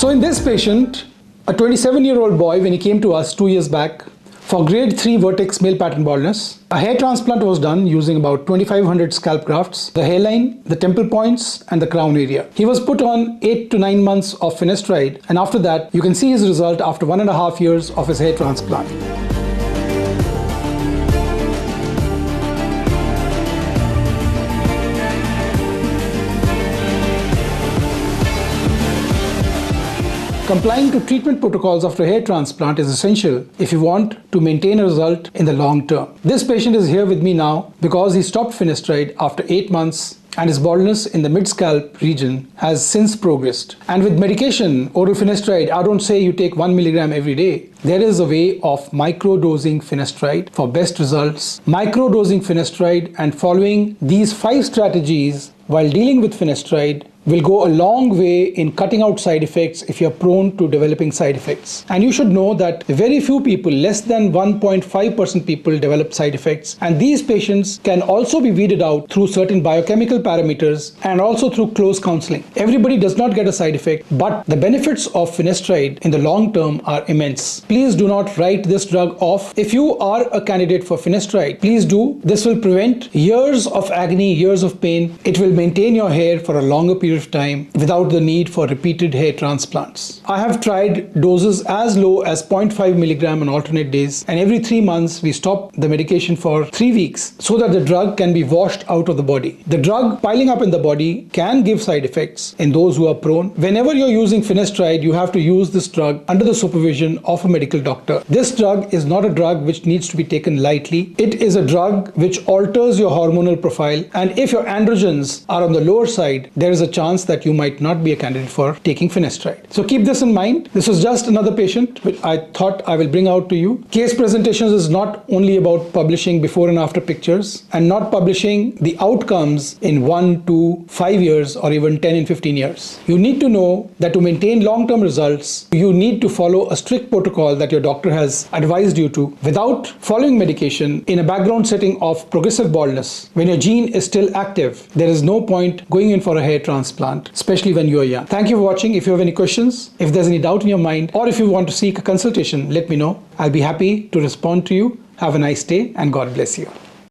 So in this patient, a 27-year-old boy, when he came to us 2 years back for grade 3 vertex male pattern baldness, a hair transplant was done using about 2500 scalp grafts, the hairline, the temple points and the crown area. He was put on 8 to 9 months of finasteride, and after that you can see his result after 1.5 years of his hair transplant. Complying to treatment protocols after hair transplant is essential if you want to maintain a result in the long term. This patient is here with me now because he stopped finasteride after 8 months and his baldness in the mid-scalp region has since progressed. And with medication, oral finasteride, I don't say you take 1 milligram every day. There is a way of microdosing finasteride for best results. Microdosing finasteride and following these 5 strategies while dealing with finasteride will go a long way in cutting out side effects if you're prone to developing side effects. And you should know that very few people, less than 1.5% people, develop side effects, and these patients can also be weeded out through certain biochemical parameters and also through close counseling. Everybody does not get a side effect, but the benefits of finasteride in the long term are immense. Please do not write this drug off. If you are a candidate for finasteride, please do. This will prevent years of agony, years of pain. It will maintain your hair for a longer period of time without the need for repeated hair transplants. I have tried doses as low as 0.5 milligram on alternate days, and every 3 months we stop the medication for 3 weeks so that the drug can be washed out of the body. The drug piling up in the body can give side effects in those who are prone. Whenever you're using finasteride, you have to use this drug under the supervision of a medical doctor. This drug is not a drug which needs to be taken lightly. It is a drug which alters your hormonal profile, and if your androgens are on the lower side, there is a chance that you might not be a candidate for taking finasteride. So keep this in mind. This was just another patient which I thought I will bring out to you. Case presentations is not only about publishing before and after pictures and not publishing the outcomes in 1 to 5 years or even 10 and 15 years. You need to know that to maintain long-term results, you need to follow a strict protocol that your doctor has advised you to without following medication in a background setting of progressive baldness. When your gene is still active, there is no point going in for a hair transplant, especially when you are young. Thank you for watching. If you have any questions, if there's any doubt in your mind, or if you want to seek a consultation, let me know. I'll be happy to respond to you. Have a nice day and God bless you.